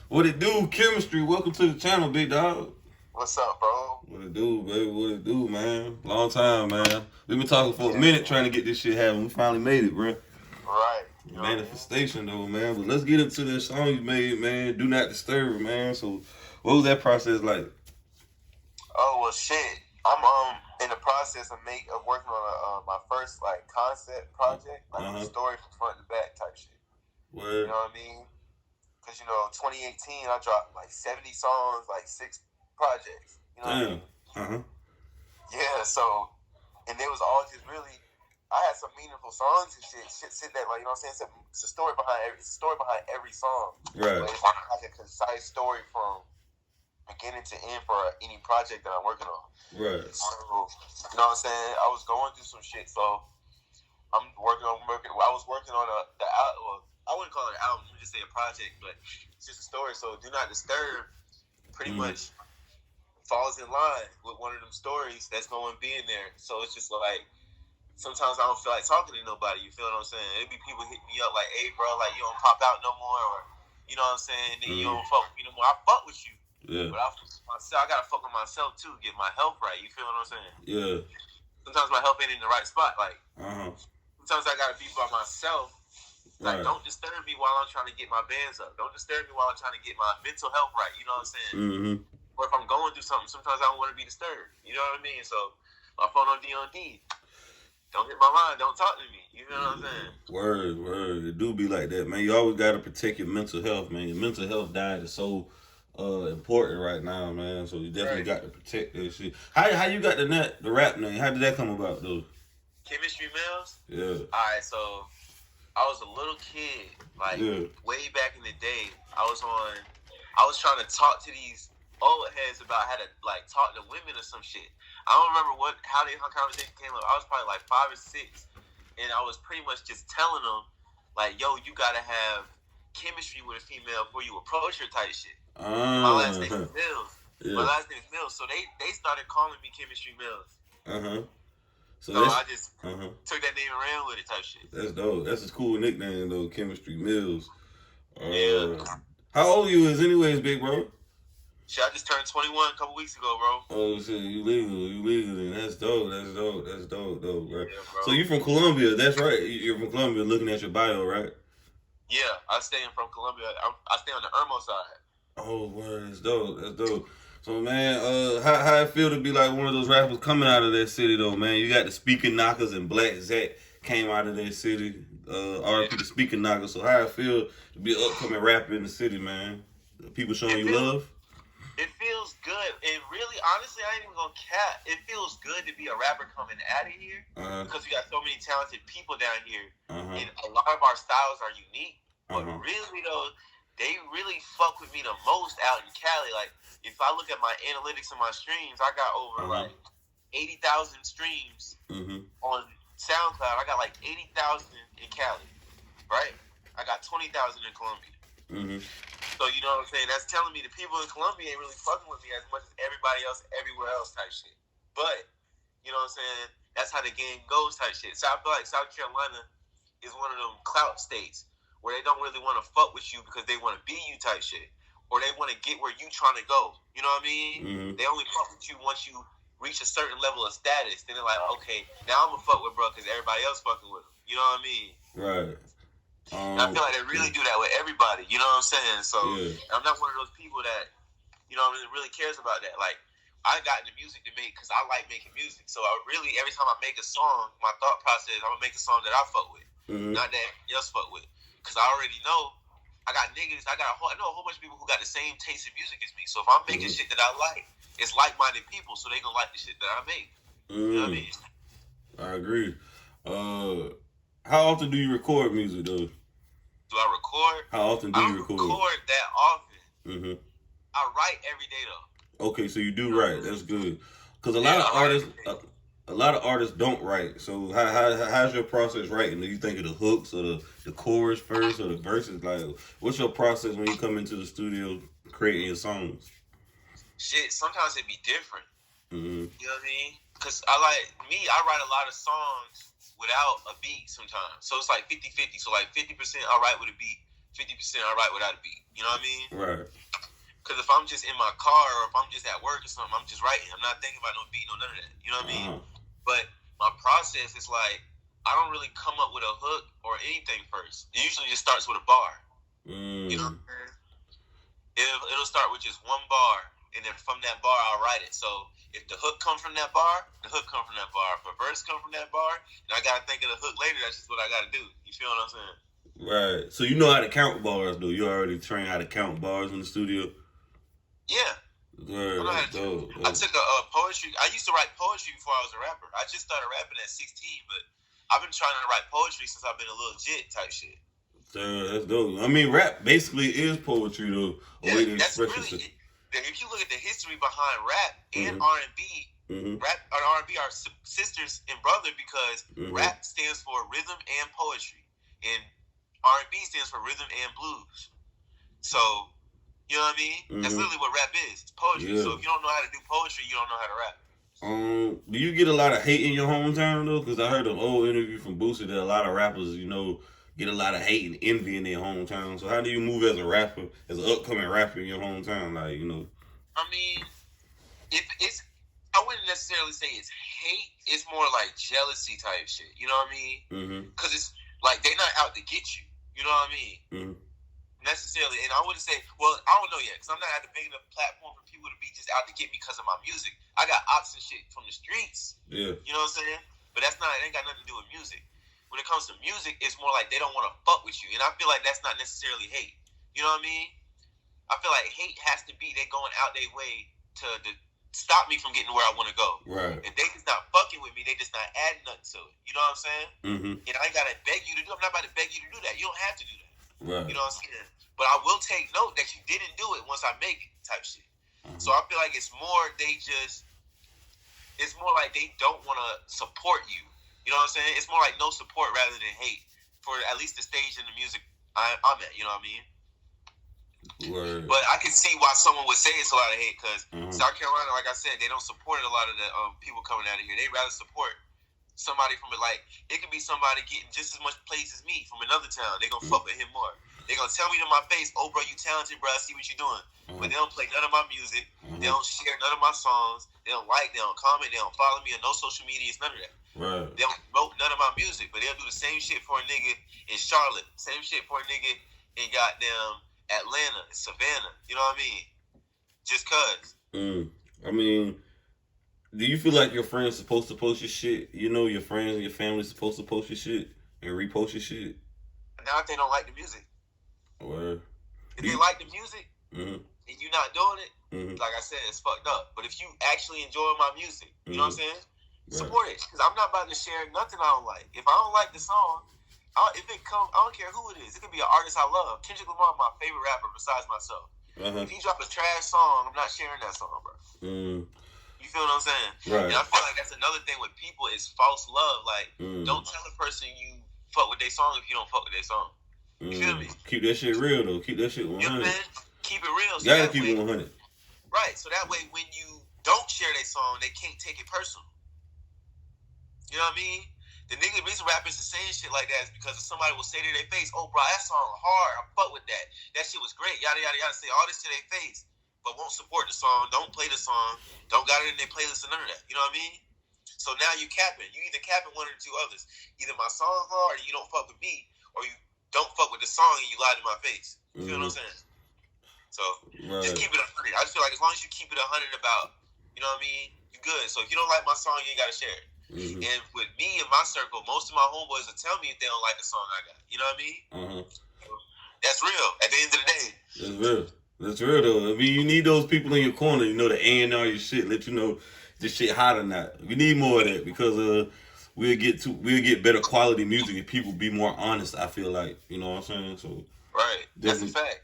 What it do? Chemistry. Welcome to the channel, big dog. What's up, bro? What it do, baby? What it do, man? Long time, man. We've been talking for a Yeah, minute trying to get this shit happen. We finally made it, bro. right. You know what I mean? Manifestation, though, man. But let's get into this song you made, man. Do Not Disturb, man. So, what was that process like? Oh well, shit. I'm in the process of working on my first like concept project, like a story from front to back type shit. Word. You know what I mean? Because 2018 I dropped like 70 songs, like 6 projects. You know what I mean? Yeah. So, and it was all just really. I had some meaningful songs and shit that like I'm saying. It's a story behind every song. Right. But it's like a concise story from beginning to end for any project that I'm working on. Right. So, you know what I'm saying? I was going through some shit, so I was working on the album. Well, I wouldn't call it an album. We just say a project, but it's just a story. So, Do Not Disturb pretty much falls in line with one of them stories that's going to be in there. So it's just like sometimes I don't feel like talking to nobody. You feel what I'm saying? It'd be people hitting me up like, "Hey, bro, like you don't pop out no more," or you know what I'm saying? Then you don't fuck with me no more. I fuck with you. Yeah. But I gotta fuck with myself too, get my health right. You feel what I'm saying? Yeah. Sometimes my health ain't in the right spot. Like sometimes I gotta be by myself. Like don't disturb me while I'm trying to get my bands up. Don't disturb me while I'm trying to get my mental health right. You know what I'm saying? Or if I'm going through something, sometimes I don't want to be disturbed. You know what I mean? So my phone on D. Don't hit my line. Don't talk to me. You know what I'm saying? Word. It do be like that, man. You always gotta protect your mental health, man. Your mental health diet is so important right now, man. So you definitely got to protect that shit. How you got the rap name? How did that come about, though? Chemistry Mills? Yeah. Alright, so I was a little kid, like way back in the day. I was trying to talk to these old heads about how to like talk to women or some shit. I don't remember how the conversation came up. I was probably like 5 or 6, and I was pretty much just telling them, like, "Yo, you gotta have chemistry with a female before you approach her," type shit. My last name is Mills. Yeah. My last name is Mills, so they started calling me Chemistry Mills. So I just took that name and ran with it, type shit. That's dope. That's a cool nickname though, Chemistry Mills. Yeah. How old you is anyways, big bro? Shit, I just turned 21 a couple weeks ago, bro. Oh shit, you legal, and that's dope, bro. Yeah, bro. So you from Colombia? That's right. You're from Colombia. Looking at your bio, right? Yeah, I stay from Colombia. I stay on the Irmo side. Oh, word, that's dope. So, man, how it feel to be like one of those rappers coming out of that city, though, man? You got the Speaker Knockers and Black Zach came out of that city. RP the Speaker Knockers. So, how it feel to be an upcoming rapper in the city, man? People showing you love? It feels good. It really, honestly, I ain't even gonna cap. It feels good to be a rapper coming out of here because we got so many talented people down here, and a lot of our styles are unique. But really, though, they really fuck with me the most out in Cali. Like, if I look at my analytics and my streams, I got over like 80,000 streams on SoundCloud. I got like 80,000 in Cali, right? I got 20,000 in Colombia. So you know what I'm saying? That's telling me the people in Colombia ain't really fucking with me as much as everybody else everywhere else type shit. But you know what I'm saying? That's how the game goes type shit. So I feel like South Carolina is one of them clout states where they don't really want to fuck with you because they want to be you type shit, or they want to get where you trying to go. You know what I mean? They only fuck with you once you reach a certain level of status. Then they're like, okay, now I'm gonna fuck with bro because everybody else fucking with him. You know what I mean? Right. I feel like they really do that with everybody. You know what I'm saying? So I'm not one of those people that, you know, really cares about that. Like, I got into music to make because I like making music. So I really, every time I make a song, my thought process, I'm gonna make a song that I fuck with, not that else fuck with. Because I already know I got niggas. I know a whole bunch of people who got the same taste in music as me. So if I'm making shit that I like, it's like-minded people, so they gonna like the shit that I make. You know what I mean? I agree. How often do you record music, though? Do I record? How often do you record? I don't record that often. I write every day, though. Okay, so you do write. That's good. Because a lot of artists don't write. So how's your process writing? Do you think of the hooks or the chorus first or the verses? Like, what's your process when you come into the studio creating your songs? Shit, sometimes it be different. You know what I mean? Because I write a lot of songs without a beat sometimes. So it's like 50-50. So like 50% I write with a beat, 50% I write without a beat. You know what I mean? Right. Because if I'm just in my car or if I'm just at work or something, I'm just writing. I'm not thinking about no beat, no none of that. You know what I mean? But my process is like, I don't really come up with a hook or anything first. It usually just starts with a bar. You know what I'm saying? It'll start with just one bar, and then from that bar, I'll write it. So if the hook comes from that bar, the hook comes from that bar. If a verse comes from that bar, and I got to think of the hook later, that's just what I got to do. You feel what I'm saying? Right. So you know how to count bars, though. You already trained how to count bars in the studio? Yeah. Right, I took a poetry. I used to write poetry before I was a rapper. I just started rapping at 16, but I've been trying to write poetry since I've been a little jit type shit. That's dope. I mean, rap basically is poetry, though. That's really. If you look at the history behind rap and R&B, rap and R&B are sisters and brother because rap stands for rhythm and poetry, and R&B stands for rhythm and blues. So, you know what I mean? That's literally what rap is. It's poetry. Yeah. So if you don't know how to do poetry, you don't know how to rap. Do you get a lot of hate in your hometown, though? Because I heard an old interview from Boosie that a lot of rappers, get a lot of hate and envy in their hometown. So how do you move as a rapper, as an upcoming rapper in your hometown? I mean, I wouldn't necessarily say it's hate. It's more like jealousy type shit. You know what I mean? Because it's like they're not out to get you. You know what I mean? Necessarily. And I wouldn't say, well, I don't know yet, because I'm not at a big enough platform for people to be just out to get me because of my music. I got ops and shit from the streets. Yeah. You know what I'm saying? But it ain't got nothing to do with music. When it comes to music, it's more like they don't want to fuck with you. And I feel like that's not necessarily hate. You know what I mean? I feel like hate has to be they going out their way to stop me from getting where I want to go. Right. If they just not fucking with me, they just not adding nothing to it. You know what I'm saying? And I ain't got to beg you to do it. I'm not about to beg you to do that. You don't have to do that. Right. You know what I'm saying? But I will take note that you didn't do it once I make it type shit. So I feel like it's more like they don't want to support you. You know what I'm saying? It's more like no support rather than hate for at least the stage and the music I'm at. You know what I mean? Word. But I can see why someone would say it's a lot of hate because South Carolina, like I said, they don't support a lot of the people coming out of here. They rather support somebody from it. Like it could be somebody getting just as much plays as me from another town. They gonna fuck with him more. They gonna tell me to my face, "Oh, bro, you talented, bro. I see what you're doing." But they don't play none of my music. They don't share none of my songs. They don't like. They don't comment. They don't follow me on no social media. It's none of that. Right. They don't promote none of my music. But they'll do the same shit for a nigga in Charlotte. Same shit for a nigga in goddamn Atlanta, Savannah. You know what I mean? Just cause. I mean, do you feel like your friends supposed to post your shit? You know, your friends and your family supposed to post your shit and repost your shit? Now if they don't like the music. Or if they like the music and you not doing it, like I said, it's fucked up. But if you actually enjoy my music, you know what I'm saying? Right. Support it. Because I'm not about to share nothing I don't like. If I don't like the song, if it comes, I don't care who it is. It could be an artist I love. Kendrick Lamar, my favorite rapper besides myself. If he drop a trash song, I'm not sharing that song, bro. You feel what I'm saying? Right. And I feel like that's another thing with people is false love. Like, don't tell a person you fuck with their song if you don't fuck with their song. You feel me? Keep that shit real, though. Keep that shit 100. You know what I mean? Keep it real. So you gotta keep it 100. Right. So that way, when you don't share their song, they can't take it personal. You know what I mean? The reason rappers are saying shit like that is because somebody will say to their face, "Oh, bro, that song hard. I fuck with that. That shit was great." Yada, yada, yada. Say all this to their face, but won't support the song, don't play the song, don't got it in their playlist and none of that. You know what I mean? So now you capping. You either capping one or two others. Either my song's hard or you don't fuck with me, or you don't fuck with the song and you lied to my face. You feel what I'm saying? So just keep it 100. I just feel like as long as you keep it 100 about, you know what I mean, you good. So if you don't like my song, you ain't gotta share it. And with me and my circle, most of my homeboys will tell me if they don't like the song I got. You know what I mean? That's real. At the end of the day. That's real. That's real though. I mean, you need those people in your corner. You know, the A&R your shit, let you know this shit hot or not. We need more of that because we'll get better quality music if people be more honest. I feel like, you know what I'm saying. So right, that's a fact.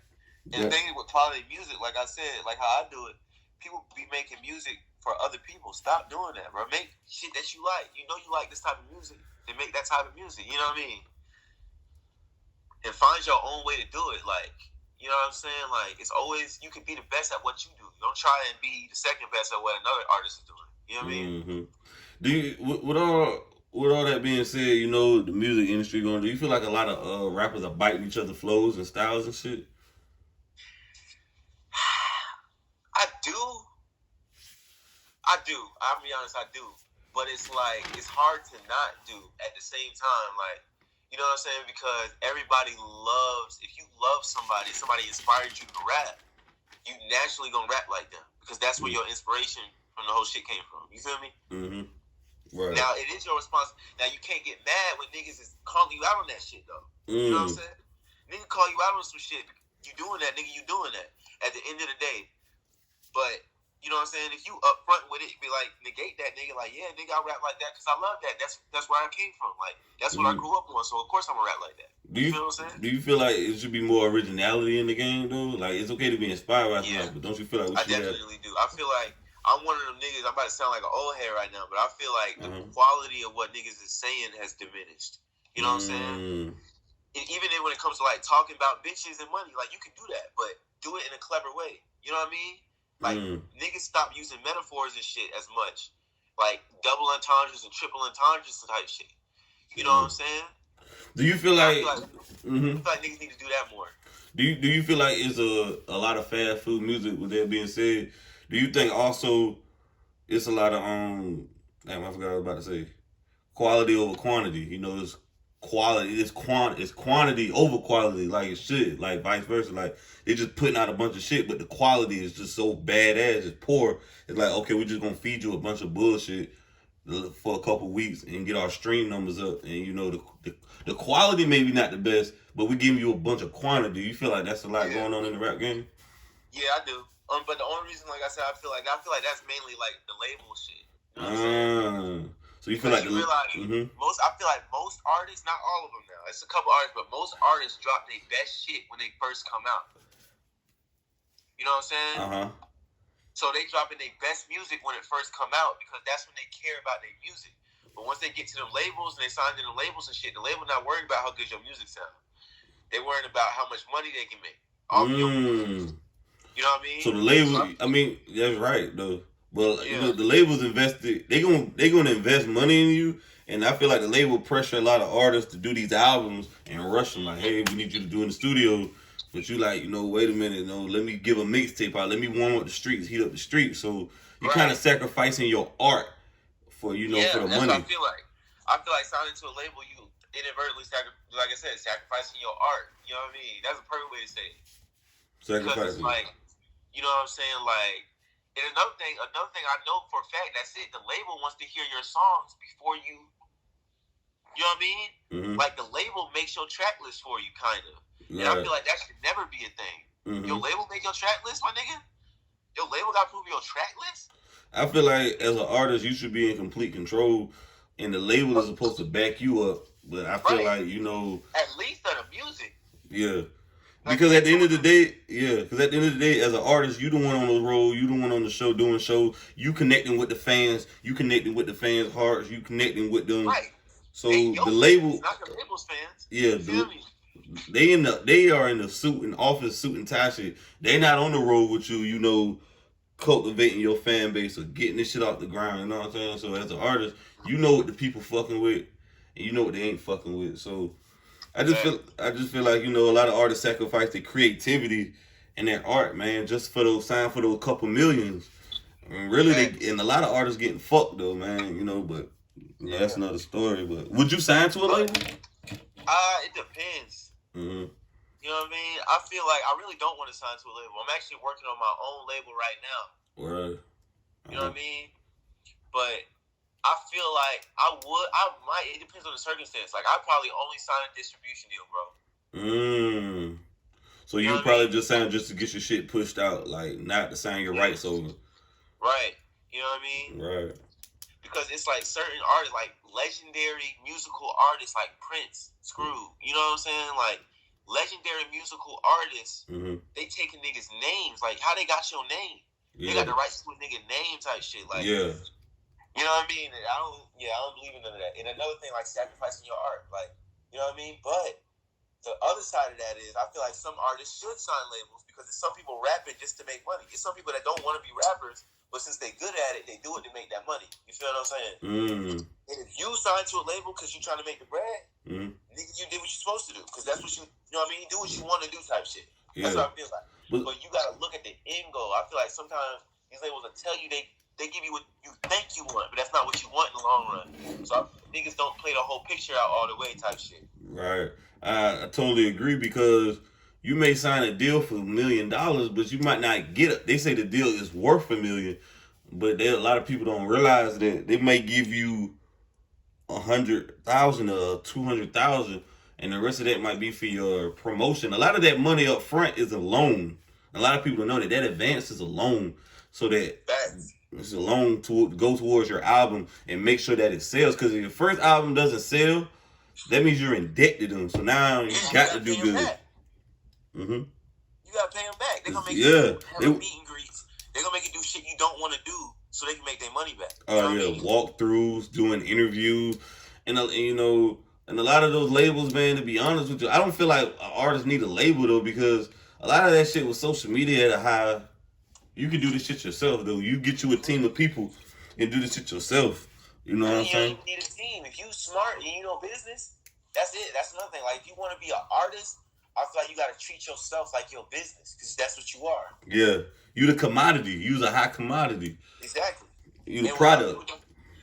And the thing with quality music, like I said, like how I do it, people be making music for other people. Stop doing that, bro. Make shit that you like. You know you like this type of music. Then make that type of music. You know what I mean? And find your own way to do it. Like, you know what I'm saying? Like, it's always, you can be the best at what you do. Don't try and be the second best at what another artist is doing. You know what I mean? Do you, with all that being said, you know, the music industry going, do you feel like a lot of rappers are biting each other flows and styles and shit? I do. I'll be honest, I do. But it's like, it's hard to not do at the same time. Like, you know what I'm saying? Because everybody loves, if you love somebody inspired you to rap, you naturally gonna rap like them. Because that's where your inspiration from the whole shit came from. You feel me? Mm-hmm. Right. Now, it is your response. Now, you can't get mad when niggas is calling you out on that shit, though. You know what I'm saying? Nigga call you out on some shit. You doing that, nigga, you doing that. At the end of the day. But, you know what I'm saying? If you upfront with it, be like, negate that nigga. Like, yeah, nigga, I rap like that because I love that. That's where I came from. Like, that's what I grew up on. So, of course, I'm going to rap like that. You feel what I'm saying? Do you feel like it should be more originality in the game, though? Like, it's okay to be inspired by something, but don't you feel like we should have... I definitely do. I feel like I'm one of them niggas, I'm about to sound like an old head right now, but I feel like the quality of what niggas is saying has diminished. You know what I'm saying? And even when it comes to, like, talking about bitches and money, like, you can do that, but do it in a clever way. You know what I mean? Like, niggas stop using metaphors and shit as much. Like, double entendres and triple entendres type shit. You know what I'm saying? Do you feel like... I feel like niggas need to do that more. Do you feel like it's a lot of fast food music, with that being said? Do you think also it's a lot of, damn, I forgot what I was about to say. Quality over quantity. You know, it's quality, it's quantity over quality, like it should, like vice versa. Like, they're just putting out a bunch of shit, but the quality is just so badass, it's poor. It's like, okay, we're just gonna feed you a bunch of bullshit for a couple weeks and get our stream numbers up. And, you know, the quality maybe not the best, but we're giving you a bunch of quantity. You feel like that's a lot going on in the rap game? Yeah, I do. But the only reason, like I said, I feel like that's mainly like the label shit. You know what I'm saying? So you feel like I feel like most artists, not all of them now, it's a couple artists, but most artists drop their best shit when they first come out. You know what I'm saying? So they dropping their best music when it first come out because that's when they care about their music. But once they get to them labels and they sign to the labels and shit, the label not worried about how good your music sounds. They worried about how much money they can make off your music. You know what I mean? So the label, I mean, that's right though. Well, you know, the labels invested. They gonna invest money in you, and I feel like the label pressure a lot of artists to do these albums and rush them like, hey, we need you to do in the studio. But you like, you know, wait a minute, no, let me give a mixtape out. Let me warm up the streets, heat up the streets. So you're kind of sacrificing your art for, you know, for the money. That's what I feel like. I feel like signing to a label, you inadvertently like I said, sacrificing your art. You know what I mean? That's a perfect way to say it. Sacrificing. Like, you know what I'm saying? Like, and another thing I know for a fact, that's it. The label wants to hear your songs before you know what I mean? Like, the label makes your track list for you, kind of. And I feel like that should never be a thing. Your label make your track list, my nigga? Your label got to prove your track list? I feel like as an artist, you should be in complete control, and the label is supposed to back you up. But I feel like, you know... At least of the music. Yeah. Because at the end of the day, as an artist, you the one on the road, you the one on the show doing shows, you connecting with the fans, you connecting with the fans' hearts, you connecting with them. Right. So the label... Not the label's fans. Yeah. They are in the suit and office suit and tie shit. They not on the road with you, you know, cultivating your fan base or getting this shit off the ground. You know what I'm saying? So as an artist, you know what the people fucking with, and you know what they ain't fucking with. So I just feel like, you know, a lot of artists sacrifice their creativity and their art, man, just for those couple millions. And really, and a lot of artists getting fucked though, man. You know, but you know, that's another story. But would you sign to a label? It depends. You know what I mean? I feel like I really don't want to sign to a label. I'm actually working on my own label right now. You know what I mean? But I feel like I might. It depends on the circumstance. Like, I'd probably only sign a distribution deal, bro. So you probably just sign just to get your shit pushed out, like not to sign your rights over. Right. You know what I mean? Right. Because it's like certain artists, like legendary musical artists like Prince, Screw. You know what I'm saying? Like, legendary musical artists, they taking niggas' names. Like, how they got your name? They got the rights to a nigga name type shit. Like, you know what I mean? I don't believe in none of that. And another thing, like sacrificing your art. Like, you know what I mean? But the other side of that is, I feel like some artists should sign labels because there's some people rapping just to make money. It's some people that don't want to be rappers, but since they're good at it, they do it to make that money. You feel what I'm saying? And if you sign to a label because you're trying to make the bread, nigga, you did what you're supposed to do. Because that's what you know what I mean? Do what you want to do type shit. That's what I feel like. But you got to look at the end goal. I feel like sometimes these labels will tell you they give you what you think you want, but that's not what you want in the long run. So niggas don't play the whole picture out all the way type shit. Right. I totally agree because you may sign a deal for $1 million, but you might not get it. They say the deal is worth $1 million, but a lot of people don't realize that they may give you 100,000 or 200,000, and the rest of that might be for your promotion. A lot of that money up front is a loan. A lot of people don't know that advance is a loan, so that it's a loan to go towards your album and make sure that it sells. Because if your first album doesn't sell, that means you're in debt to them. So now you got to do good. You gotta pay them back. They're gonna make you have meet and greets. They're gonna make you do shit you don't want to do so they can make their money back. Walkthroughs, doing interviews, and you know, and a lot of those labels, man. To be honest with you, I don't feel like artists need a label though, because a lot of that shit with social media at a high. You can do this shit yourself though. You get you a team of people and do this shit yourself. You know what I'm saying? You don't even need a team. If you smart and you know business, that's it. That's another thing. Like if you want to be an artist, I feel like you got to treat yourself like your business because that's what you are. Yeah, you the commodity. You's a high commodity. Exactly. You the product.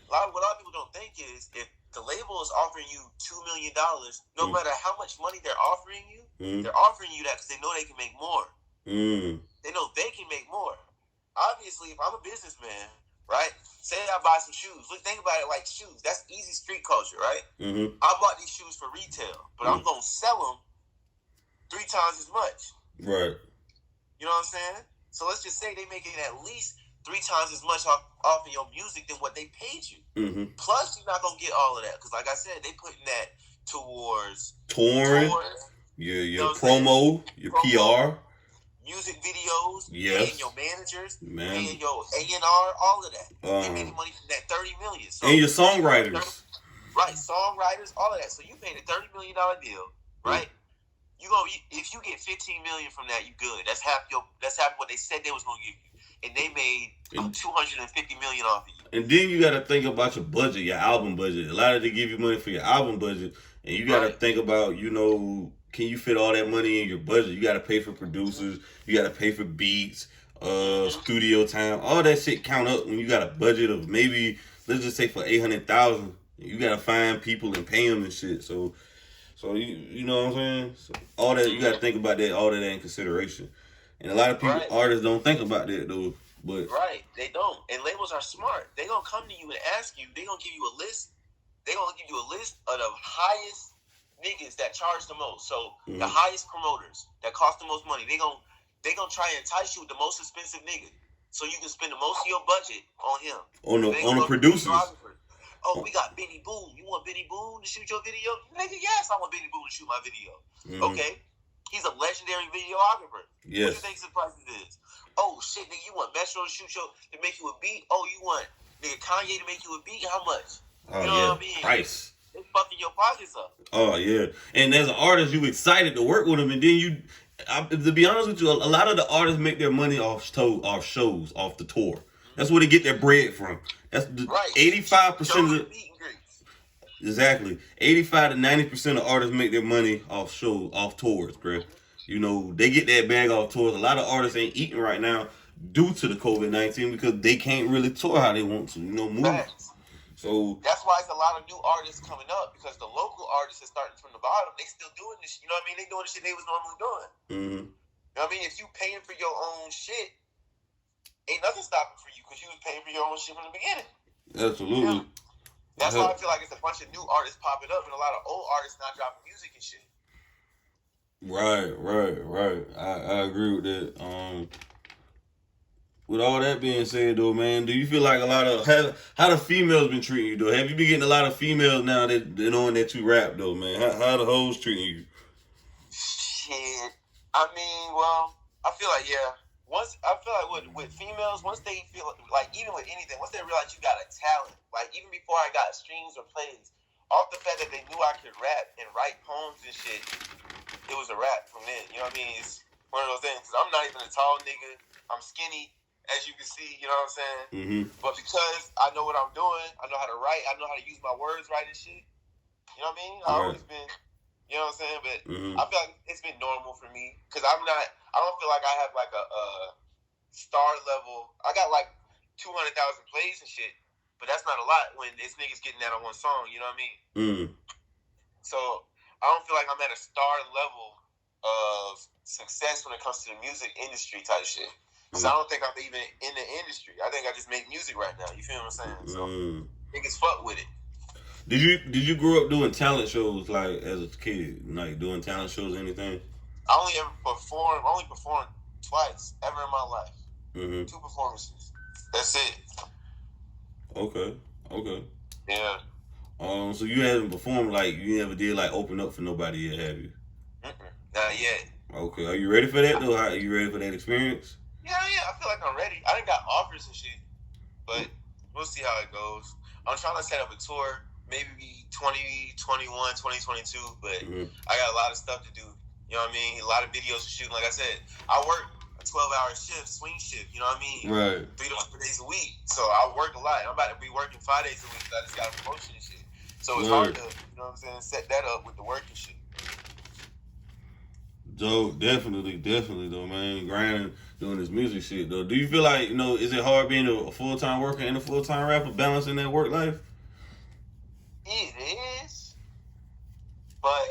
What a lot of people don't think is if the label is offering you $2 million, no matter how much money they're offering you, they're offering you that because they know they can make more. They know they can make more. Obviously, if I'm a businessman, right? Say I buy some shoes. Look, think about it like shoes. That's easy street culture, right? I bought these shoes for retail, but I'm gonna sell them 3 times as much. Right. You know what I'm saying? So let's just say they making at least 3 times as much off of your music than what they paid you. Plus, you're not gonna get all of that because, like I said, they putting that towards touring, your promo, your PR. Music videos, yes. paying your managers, paying your A&R, all of that. They making money from that $30 million. So and your songwriters. Right, songwriters, all of that. So you paid a $30 million deal, right? You gonna if you get $15 million from that, you good. That's half what they said they was gonna give you. And they made $250 million off of you. And then you gotta think about your budget, your album budget. A lot of they give you money for your album budget, and you gotta think about, you know, can you fit all that money in your budget? You gotta pay for producers, you gotta pay for beats, studio time, all that shit count up when you got a budget of maybe, let's just say for $800,000. You gotta find people and pay them and shit. So you know what I'm saying? So all that you gotta think about that, all that in consideration. And a lot of people, artists, don't think about that though. But they don't. And labels are smart. They gonna come to you and ask you. They gonna give you a list. They gonna give you a list of the highest niggas that charge the most. So the highest promoters that cost the most money. They gonna try and entice you with the most expensive nigga, so you can spend the most of your budget on him. On the producers. Oh, we got Benny Boone. You want Benny Boone to shoot your video? Nigga, yes, I want Benny Boone to shoot my video. Okay. He's a legendary videographer. Yes. What do you think the price is? Oh shit, nigga, you want Metro to make you a beat? Oh, you want nigga Kanye to make you a beat? How much? Oh, you know what I mean? Price. They fucking your pockets up. Oh yeah. And as an artist, you excited to work with them, and then to be honest with you, a lot of the artists make their money off shows, off the tour. That's where they get their bread from. That's 85% of the. Exactly. 85 to 90% of artists make their money off shows, off tours, bro. You know, they get that bag off tours. A lot of artists ain't eating right now due to the COVID-19 because they can't really tour how they want to, you know, move. Facts. So that's why it's a lot of new artists coming up because the local artists are starting from the bottom. They still doing this, you know what I mean? They doing the shit they was normally doing. You know what I mean? If you paying for your own shit, ain't nothing stopping for you because you was paying for your own shit from the beginning. Absolutely. Yeah. That's why I feel like it's a bunch of new artists popping up and a lot of old artists not dropping music and shit. Right. I agree with that. With all that being said, though, man, do you feel like a lot of how the females been treating you, though? Have you been getting a lot of females now that knowing that you rap, though, man? How the hoes treating you? Shit, I mean, well, I feel like with females, once they feel like even with anything, once they realize you got a talent, like even before I got streams or plays, off the fact that they knew I could rap and write poems and shit, it was a rap from then. You know what I mean? It's one of those things. Cause I'm not even a tall nigga. I'm skinny. as you can see, you know what I'm saying? Mm-hmm. But because I know what I'm doing, I know how to write, I know how to use my words right and shit. You know what I mean? I've always been, you know what I'm saying? But I feel like it's been normal for me because I don't feel like I have like a star level. I got like 200,000 plays and shit, but that's not a lot when this nigga's getting that on one song. You know what I mean? So I don't feel like I'm at a star level of success when it comes to the music industry type shit. Because I don't think I'm even in the industry. I think I just make music right now. You feel what I'm saying? So niggas fuck with it. Did you grow up doing talent shows like as a kid, like doing talent shows or anything? I only performed twice ever in my life. 2 performances. That's it. Okay. Yeah. So you haven't performed, like you never did like open up for nobody yet, have you? Not yet. Okay. Are you ready for that though? Are you ready for that experience? Yeah. I feel like I'm ready. I done got offers and shit, but we'll see how it goes. I'm trying to set up a tour, maybe 2021, 2022, but I got a lot of stuff to do. You know what I mean? A lot of videos to shoot. Like I said, I work a 12-hour shift, swing shift. You know what I mean? Right. 3 to 4 days a week. So I work a lot. I'm about to be working 5 days a week. I just got a promotion and shit. So it's hard to, you know what I'm saying, set that up with the work and shit. Joe, definitely though, man. Grinding, doing this music shit though. Do you feel like, is it hard being a full-time worker and a full-time rapper, balancing that work life? It is. But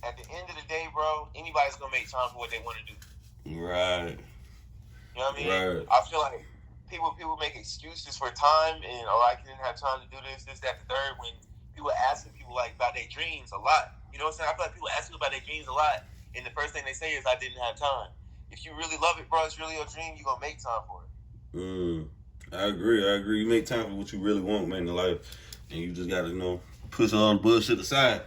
at the end of the day, bro, anybody's gonna make time for what they want to do. Right. You know what I mean? Right. I feel like people make excuses for time and I didn't have time to do this, that, the third. When people asking people like about their dreams a lot, you know what I'm saying? I feel like people ask you about their dreams a lot, and the first thing they say is, "I didn't have time." If you really love it, bro, it's really your dream. You gonna make time for it. I agree. You make time for what you really want, man, in life, and you just gotta, push all the bullshit aside.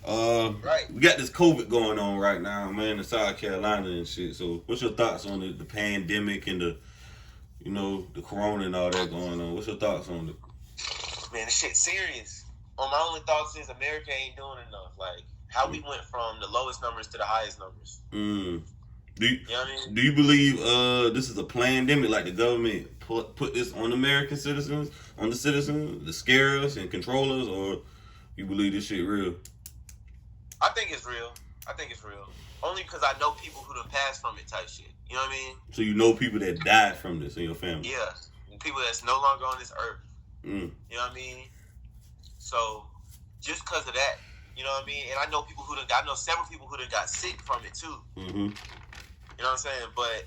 Right. We got this COVID going on right now, man, in South Carolina and shit. So, what's your thoughts on the pandemic and the corona and all that going on? What's your thoughts on it? Man, this shit's serious. My only thoughts is America ain't doing enough. Like, how we went from the lowest numbers to the highest numbers. Do you believe this is a pandemic, like the government put this on American citizens, to scare us and control us, or you believe this shit real? I think it's real. Only because I know people who done passed from it type shit. You know what I mean? So you know people that died from this in your family? Yeah. And people that's no longer on this earth. You know what I mean? So, just because of that, you know what I mean? And I know several people who done got sick from it too. You know what I'm saying? But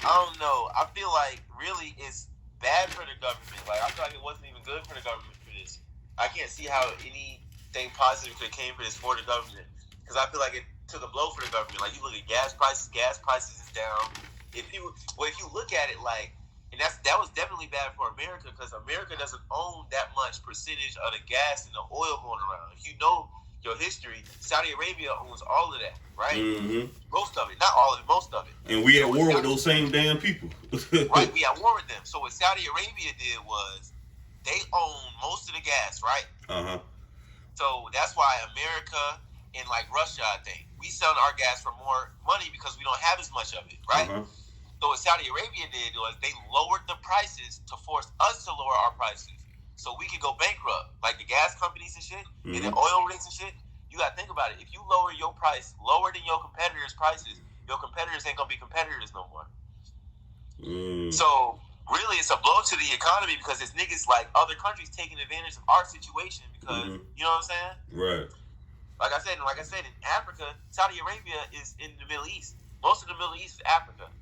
I don't know. I feel like really it's bad for the government. Like, I feel like it wasn't even good for the government for this. I can't see how anything positive could have came for this for the government. Because I feel like it took a blow for the government. Like, you look at gas prices is down. If you look at it like, and that was definitely bad for America, because America doesn't own that much percentage of the gas and the oil going around. If you know your history, Saudi Arabia owns all of that, right? Most of it, not all of it, most of it. And we at war with those same damn people. Right, we at war with them. So what Saudi Arabia did was they own most of the gas, right? So that's why America and like Russia, I think, we sell our gas for more money because we don't have as much of it, right? So what Saudi Arabia did was they lowered the prices to force us to lower our prices so we could go bankrupt. Like the gas companies and shit, and the oil rigs and shit, you gotta think about it. If you lower your price lower than your competitors' prices, your competitors ain't gonna be competitors no more. So really it's a blow to the economy because it's niggas like other countries taking advantage of our situation because, you know what I'm saying? Right. Like I said, in Africa, Saudi Arabia is in the Middle East. Most of the Middle East is Africa.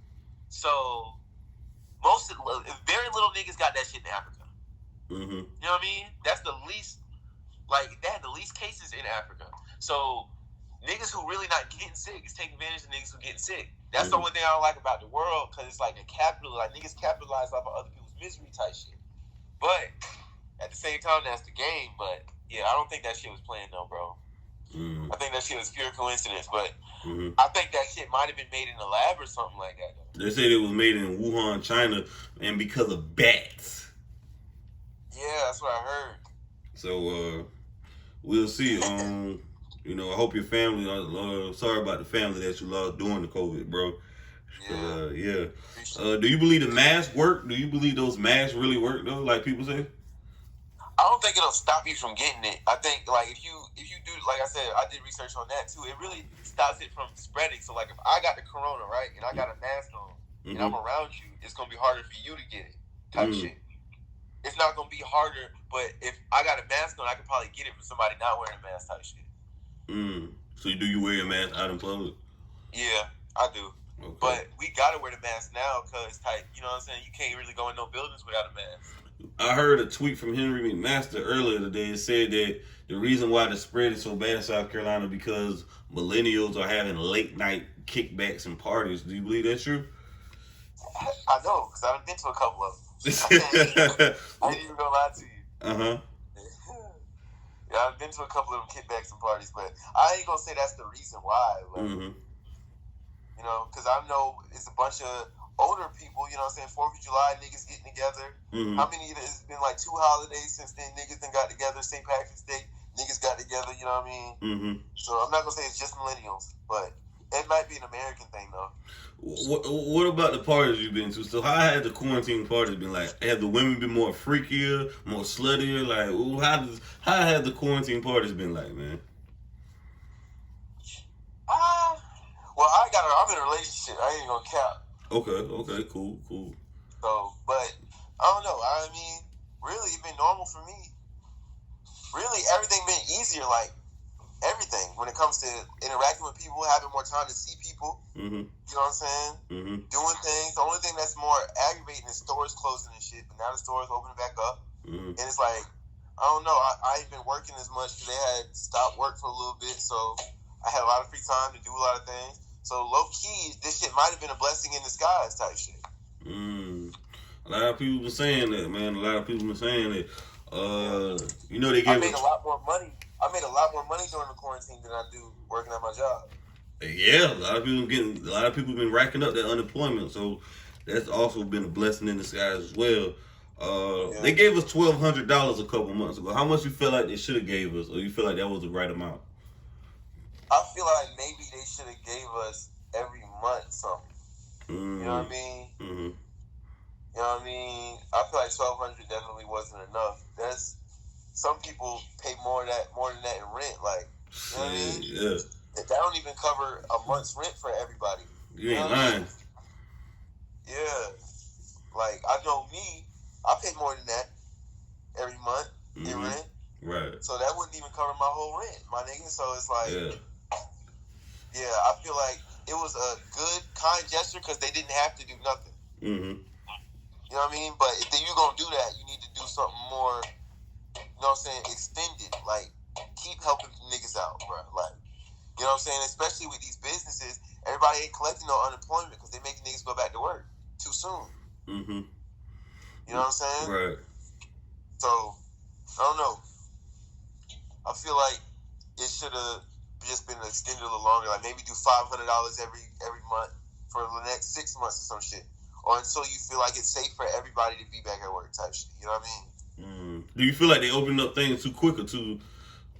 So very little niggas got that shit in Africa. You know what I mean? That's the least, like, they had the least cases in Africa. So niggas who really not getting sick is taking advantage of niggas who getting sick. That's the only thing I don't like about the world, because it's like niggas capitalize off of other people's misery type shit. But at the same time, that's the game. But yeah, I don't think that shit was planned though, bro. I think that shit was pure coincidence. But I think that shit might have been made in a lab or something like that though. They said it was made in Wuhan, China, and because of bats. Yeah, that's what I heard. So we'll see. I hope your family. Sorry about the family that you lost during the COVID, bro. Yeah. Do you believe the masks work? Do you believe those masks really work though? Like people say. I don't think it'll stop you from getting it. I think like if you do, like I said, I did research on that too. It really stops it from spreading. So like if I got the corona, right, and I got a mask on, and I'm around you, it's gonna be harder for you to get it. Type shit. It's not gonna be harder, but if I got a mask on, I could probably get it from somebody not wearing a mask. Type shit. So do you wear a mask out in public? Yeah, I do. Okay. But we gotta wear the mask now because type, you know what I'm saying? You can't really go in no buildings without a mask. I heard a tweet from Henry McMaster earlier today. It said that the reason why the spread is so bad in South Carolina because millennials are having late night kickbacks and parties. Do you believe that's true? I know, because I've been to a couple of them. I ain't even gonna lie to you. Yeah, I've been to a couple of them kickbacks and parties, but I ain't gonna say that's the reason why. Like, you know, because I know it's a bunch of older people, you know what I'm saying, 4th of July, niggas getting together. How many, it's been like 2 holidays since then, niggas done got together, St. Patrick's Day, niggas got together, you know what I mean? So I'm not going to say it's just millennials, but it might be an American thing, though. What about the parties you've been to? So how had the quarantine parties been like? Have the women been more freakier, more sluttier? Like, how have the quarantine parties been like, man? Well, I'm in a relationship. I ain't gonna cap. Okay, cool. So, but I don't know. I mean, really, it's been normal for me. Really, everything been easier. Like everything when it comes to interacting with people, having more time to see people. You know what I'm saying? Doing things. The only thing that's more aggravating is stores closing and shit. But now the stores opening back up, and it's like I don't know. I ain't been working as much because they had stopped work for a little bit, so I had a lot of free time to do a lot of things. So low key, this shit might have been a blessing in disguise type shit. A lot of people been saying that, man. A lot of people been saying that. You know, they give. I made a lot more money during the quarantine than I do working at my job. Yeah, a lot of people been racking up that unemployment, so that's also been a blessing in disguise as well. They gave us $1,200 a couple months ago. How much you feel like they should have gave us, or you feel like that was the right amount? I feel like maybe they should have gave us every month something. You know what I mean? You know what I mean? I feel like $1,200 definitely wasn't enough. Some people pay more than that in rent. Like, you know what I mean? Yeah. That don't even cover a month's rent for everybody. You ain't lying. Yeah. Like, I know me, I pay more than that every month in rent. Right. So that wouldn't even cover my whole rent, my nigga. So it's like, yeah, I feel like it was a good, kind gesture because they didn't have to do nothing. You know what I mean? But if you're going to do that, you need to do something more, you know what I'm saying, extended. Like, keep helping niggas out, bro. Like, you know what I'm saying? Especially with these businesses, everybody ain't collecting no unemployment because they making niggas go back to work too soon. You know what I'm saying? Right. So, I don't know. I feel like it should have just been extended a little longer. Like maybe do $500 every month for the next 6 months or some shit, or until you feel like it's safe for everybody to be back at work type shit. You know what I mean? Do you feel like they opened up things too quick or too,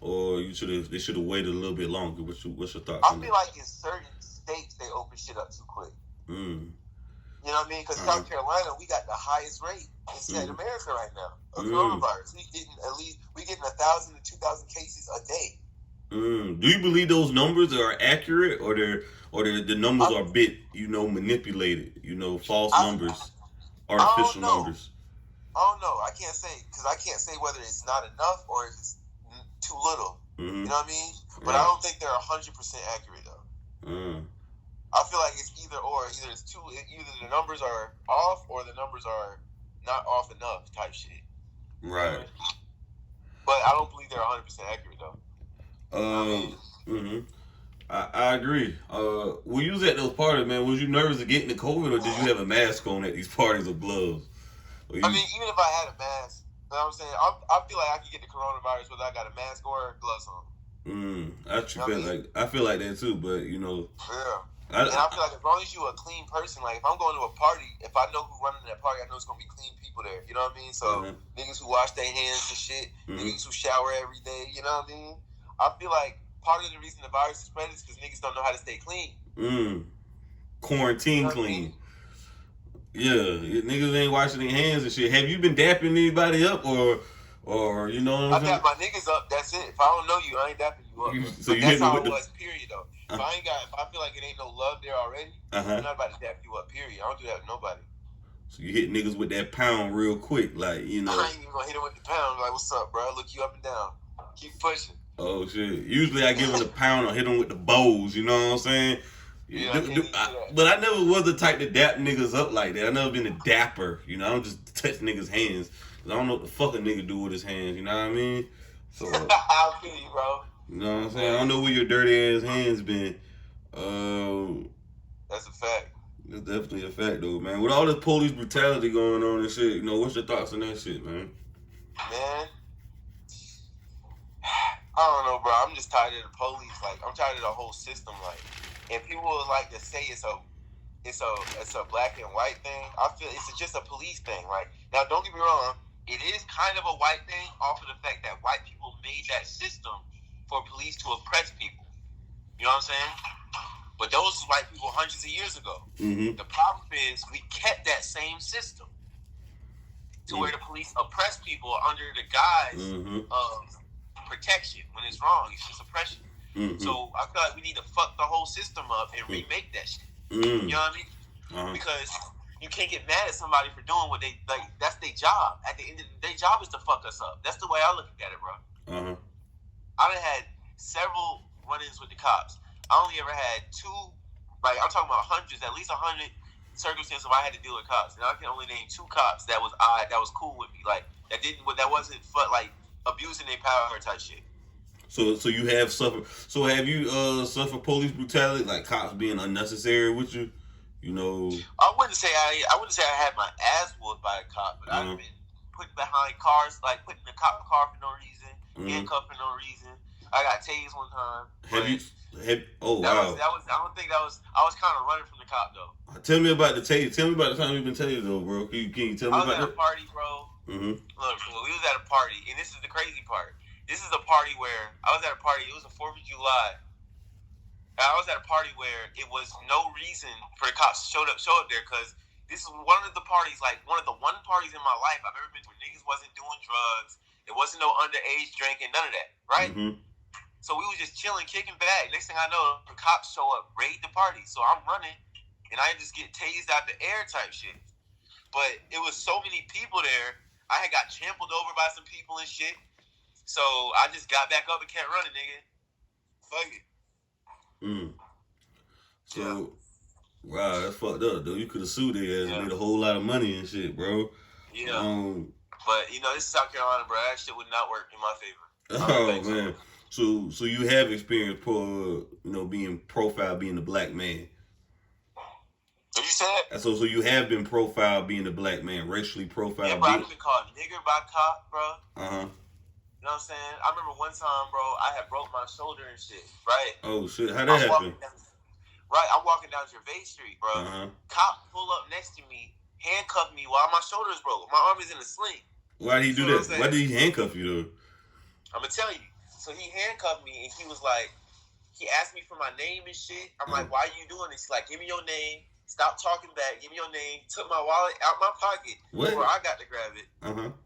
or they should have waited a little bit longer? What's your thoughts? I feel like in certain states they open shit up too quick. You know what I mean? Because South Carolina, we got the highest rate in America right now of coronavirus. We getting 1,000 to 2,000 cases a day. Do you believe those numbers are accurate, or the numbers are a bit, manipulated? False numbers, artificial numbers. I don't know. I can't say whether it's not enough or if it's too little. You know what I mean? But I don't think they're 100% accurate though. I feel like it's either or. Either the numbers are off or the numbers are not off enough type shit. Right. But I don't believe they're 100% accurate though. I agree. When you was at those parties, man, was you nervous of getting the COVID, or did you have a mask on at these parties or gloves? I mean, even if I had a mask, you know what I'm saying, I feel like I could get the coronavirus whether I got a mask or gloves on. I feel like that too, but Yeah. And I feel like as long as you're a clean person, like if I'm going to a party, if I know who's running that party, I know it's gonna be clean people there. You know what I mean? So niggas who wash their hands and shit, niggas who shower every day. You know what I mean? I feel like part of the reason the virus is spreading is because niggas don't know how to stay clean. quarantine clean. Yeah, niggas ain't washing their hands and shit. Have you been dapping anybody up or you know what I'm saying? I dap my niggas up. That's it. If I don't know you, I ain't dapping you up. So you that's how it was. Period. Though. If I feel like it ain't no love there already, I'm not about to dap you up. Period. I don't do that with nobody. So you hit niggas with that pound real quick, like you know. I ain't even gonna hit him with the pound. Like, what's up, bro? Look you up and down. Keep pushing. Oh shit! Usually I give him the pound or hit him with the bows. You know what I'm saying? Yeah, but I never was the type to dap niggas up like that. I never been a dapper. You know, I don't just touch niggas' hands. I don't know what the fuck a nigga do with his hands. You know what I mean? So I feel you, bro. You know what I'm saying? I don't know where your dirty ass hands been. That's a fact. That's definitely a fact, though, man. With all this police brutality going on and shit, you know, what's your thoughts on that shit, man? Man, I don't know, bro. I'm just tired of the police. Like, I'm tired of the whole system. Like, and people would like to say it's a black and white thing. I feel it's just a police thing. Like, now, don't get me wrong. It is kind of a white thing off of the fact that white people made that system for police to oppress people. You know what I'm saying? But those was white people hundreds of years ago. Mm-hmm. The problem is we kept that same system to where the police oppress people under the guise of protection. When it's wrong, it's just oppression. Mm-hmm. So I feel like we need to fuck the whole system up and remake that shit. You know what I mean? Because you can't get mad at somebody for doing what they like. That's their job. At the end of the day, their job is to fuck us up. That's the way I look at it, bro. I done had several run-ins with the cops. I only ever had two. Like, I'm talking about hundreds, at least 100 circumstances where I had to deal with cops. And I can only name 2 cops that was cool with me. Like, that wasn't like abusing their power type shit. So you have suffered. So have you suffered police brutality, like cops being unnecessary with you? You know, I wouldn't say I had my ass whooped by a cop, but I've been put behind cars, like put in the cop car for no reason, handcuffed for no reason. I got tased one time. Oh wow! I don't think that was. I was kind of running from the cop though. Tell me about the tase. Tell me about the time you've been tased though, bro. Can you tell me about that? I was at a party, bro. Look, we was at a party, and this is the crazy part. This is a party where I was at a party. It was the 4th of July. I was at a party where it was no reason for the cops to show up there because this is one of the parties, like one of the one parties in my life I've ever been to where niggas wasn't doing drugs. There wasn't no underage drinking, none of that, right? So we was just chilling, kicking back. Next thing I know, the cops show up, raid the party. So I'm running, and I just get tased out the air type shit. But it was so many people there, I had got trampled over by some people and shit. So I just got back up and kept running, nigga. Fuck it. So, wow, that's fucked up, though. You could have sued their ass and made a whole lot of money and shit, bro. Yeah. But, you know, this is South Carolina, bro. That shit would not work in my favor. Oh, man. So you have experienced, being profiled being a black man. What you said? So you have been profiled being a black man, racially profiled. Yeah, bro, I've been called nigger by cop, bro. You know what I'm saying? I remember one time, bro, I had broke my shoulder and shit, right? Oh, shit. How that happened? I'm walking down Gervais Street, bro. Cop pull up next to me, handcuff me while my shoulder's broke. My arm is in a sling. Why did he do that? Why did he handcuff you, though? I'm going to tell you. So he handcuffed me, and he was like, he asked me for my name and shit. I'm like, why are you doing this? He's like, give me your name. Stop talking back. Give me your name. Took my wallet out my pocket before I got to grab it.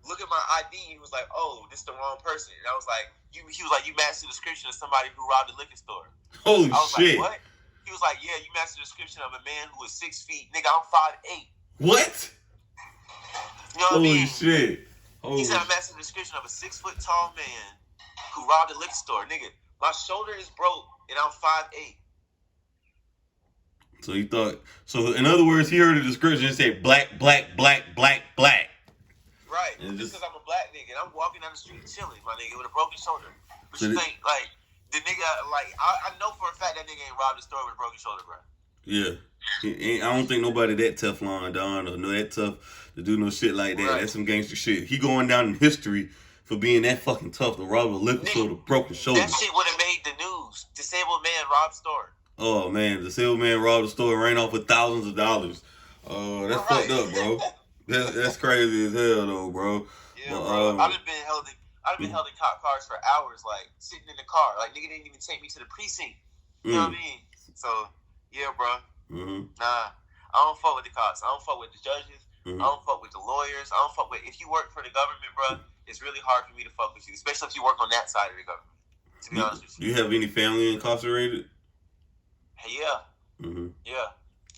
Look at my ID. He was like, "Oh, this is the wrong person." And I was like, He was like, "You match the description of somebody who robbed a liquor store." Holy shit! I was like, "What?" He was like, "Yeah, you match the description of a man who is 6 feet. Nigga, I'm 5'8". What? You know what I mean? Shit! He said I match the description of a 6 foot tall man who robbed a liquor store. Nigga, my shoulder is broke and I'm 5'8". So he thought. So in other words, he heard the description and said black, black, black, black, black. Right. Just because I'm a black nigga and I'm walking down the street chilling, my nigga, with a broken shoulder. But you think, like, the nigga, like, I know for a fact that nigga ain't robbed the store with a broken shoulder, bro. Yeah. I don't think nobody that Teflon Don or that tough to do no shit like that. Right. That's some gangster shit. He going down in history for being that fucking tough to rob a liquor store with a broken shoulder. That shit would have made the news. Disabled man robbed store. Oh man, the disabled man robbed the store and ran off with thousands of dollars. That's fucked up, bro. That's crazy as hell, though, bro. Yeah, bro. I've been held in cop cars for hours, like sitting in the car. Like nigga didn't even take me to the precinct. You know what I mean? So yeah, bro. Nah, I don't fuck with the cops. I don't fuck with the judges. I don't fuck with the lawyers. I don't fuck with. If you work for the government, bro, it's really hard for me to fuck with you, especially if you work on that side of the government. To be honest with you. Do you have any family incarcerated? Hey, yeah. Yeah.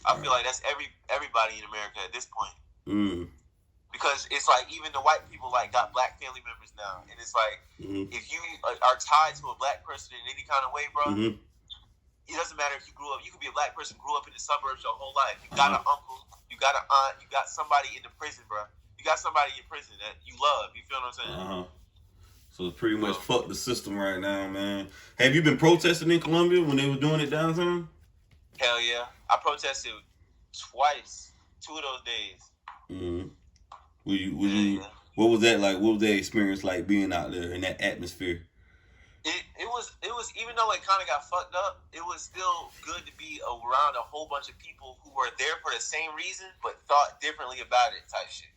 I feel like that's everybody in America at this point. Because it's like even the white people like got black family members now, and it's like if you are tied to a black person in any kind of way, bro, it doesn't matter if you grew up. You could be a black person, grew up in the suburbs your whole life. You got an uncle, you got an aunt, you got somebody in the prison, bro. You got somebody in prison that you love. You feel what I'm saying? So it's pretty much fuck the system right now, man. Have you been protesting in Colombia when they were doing it downtown? Hell yeah, I protested twice, 2 of those days. What was that like? What was that experience like being out there in that atmosphere? It was even though it kind of got fucked up, it was still good to be around a whole bunch of people who were there for the same reason but thought differently about it type shit.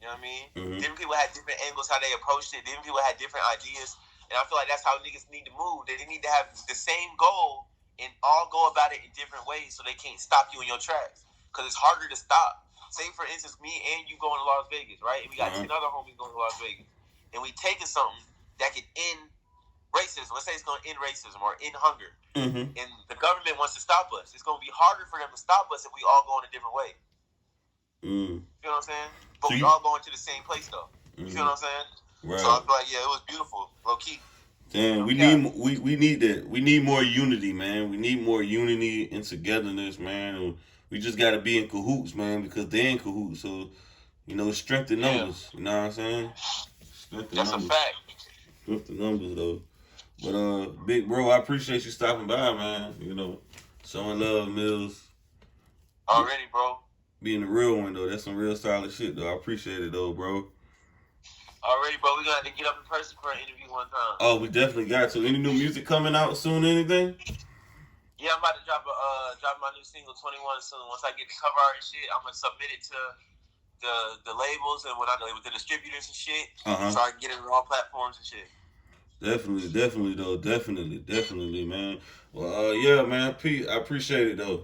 You know what I mean? Different people had different angles how they approached it. Different people had different ideas, and I feel like that's how niggas need to move. They need to have the same goal and all go about it in different ways so they can't stop you in your tracks. Because it's harder to stop. Say, for instance, me and you going to Las Vegas, right? And we got 10 other homies going to Las Vegas. And we taking something that can end racism. Let's say it's going to end racism or end hunger. And the government wants to stop us. It's going to be harder for them to stop us if we all go in a different way. You know what I'm saying? But we all going to the same place, though. You feel what I'm saying? Right. So I feel like, yeah, it was beautiful. Low-key. Damn, we need that. We need more unity, man. We need more unity and togetherness, man. We just got to be in cahoots, man, because they're in cahoots. So, strength in numbers. You know what I'm saying? Strength in numbers. That's a fact. Strength in numbers, though. But, big bro, I appreciate you stopping by, man. Showing love, Mills. Already, bro. Being the real one, though. That's some real solid shit, though. I appreciate it, though, bro. Already, bro. We're going to have to get up in person for an interview one time. Oh, we definitely got to. Any new music coming out soon, anything? Yeah, I'm about to drop my new single 21 soon. Once I get the cover art and shit, I'm gonna submit it to the labels and with the distributors and shit, so I can get it on all platforms and shit. Definitely, though. Definitely, man. Well, yeah, man. Pete, I appreciate it, though.